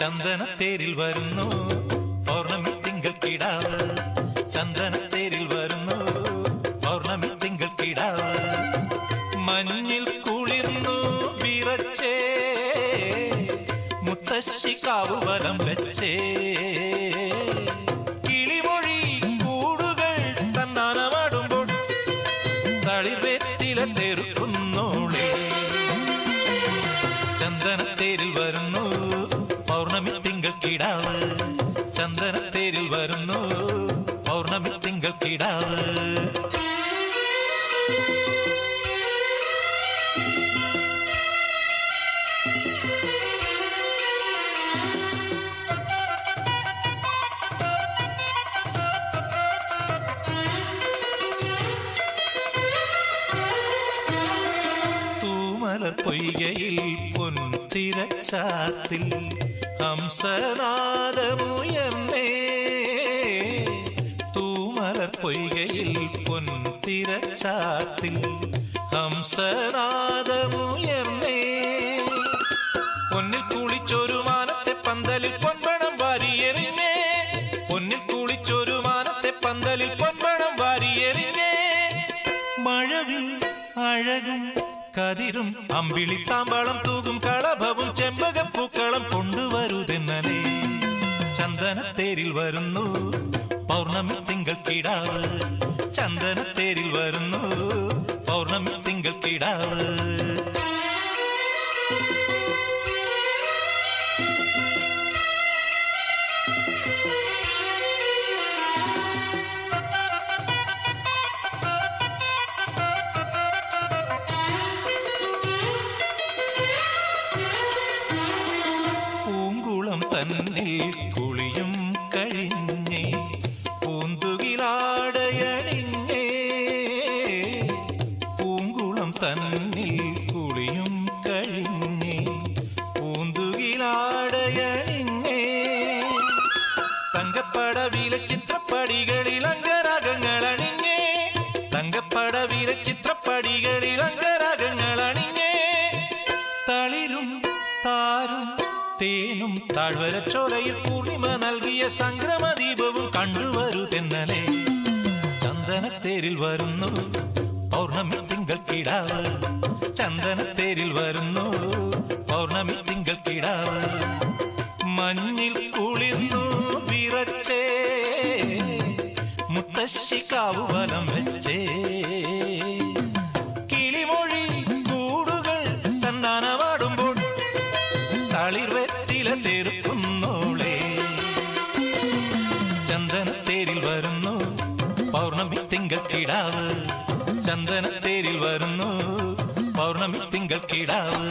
ചന്ദനത്തേരിൽ വരുന്നു പൗർണമി തിങ്കൾ കിടാവ്. ചന്ദനത്തേരിൽ വരുന്നു പൗർണമി തിങ്കൾ കിടാവ്. മഞ്ഞിൽ കുളിർന്നു വിറച്ചേ മുത്തശ്ശി കാവുവലം വെച്ചേ. കിളിമൊഴി കൂടുകൾ തന്നാനമാടുമ്പോൾ തളിർവേറ്റില തെറുക്കുന്നോളെ. ചന്ദനത്തേരിൽ വരുന്നു പൗർണമി തിങ്കൾ കിടാവ്. ചന്ദനത്തേരിൽ വരുന്നു പൗർണമി തിങ്കൾ കിടാവ്. തൂമലർ പൊയ്കയിൽ പൊൻതിരച്ചാത്തിൽ ഹംസനാദമുയർന്നേ. തൂമലർ പൊയ്കയിൽ പൊൻതിരച്ചാത്തിൽ ഹംസനാദമുയർന്നേ. പൊന്നിൽ കുളിച്ചൊരു മാനത്തെ പന്തലിൽ പൊൻപണം വാരിയെറിഞ്ഞേ. പൊന്നിൽ കുളിച്ചൊരു മാനത്തെ പന്തലിൽ പൊൻപണം വാരിയെറിഞ്ഞേ. മഴവിൽ അഴകും കതിരും അമ്പിളിത്താമ്പളം തൂകും കളഭവും ചെമ്പകപ്പൂക്കളം കൊണ്ടുവരുതെന്നലേ. ചന്ദനത്തേരിൽ വരുന്നു പൗർണമി തിങ്കൾ കിടാവ്. ചന്ദനത്തേരിൽ വരുന്നു പൗർണമി തിങ്കൾ കിടാവ്. തന്നിൽ കുളിയും കഴിഞ്ഞേ പൂന്തുകിലാടയണിഞ്ഞേ. പൂങ്കുളം തന്നിൽ കുളിയും കഴിഞ്ഞേ പൂന്തുകിലാടയണിഞ്ഞേ. തങ്കപ്പടവിലെ ചിത്രപ്പടികളിൽ അംഗരാഗങ്ങൾ അണിഞ്ഞേ. തങ്കപ്പടവിലെ ചിത്രപ്പടികളിൽ അംഗരാഗങ്ങൾ അണിഞ്ഞേ. തളിരും താരും തേനും താഴ്വരച്ചോലയിൽ പൂർണിമ നൽകിയ സംക്രമദീപവും കണ്ടുവരുതെന്നലേ. ചന്ദനത്തേരിൽ വരുന്നു പൗർണമി തിങ്കൾ കിടാവ്. ചന്ദനത്തേരിൽ വരുന്നു പൗർണമി തിങ്കൾ കിടാവ്. മഞ്ഞിൽ കുളിർന്നു വിറച്ചേ മുത്തശ്ശി കാവുവലം വെച്ചേ. കിളിമൊഴി കൂടുകൾ തന്നാനമാടുമ്പോൾ തളിർവെറ്റില തെറുക്കുന്നോളെ. ചന്ദനത്തേരിൽ വരുന്നു പൗർണമി തിങ്കൾ കിടാവ്. ചന്ദനത്തേരിൽ വരുന്നു പൗർണമി തിങ്കൾ കിടാവ്.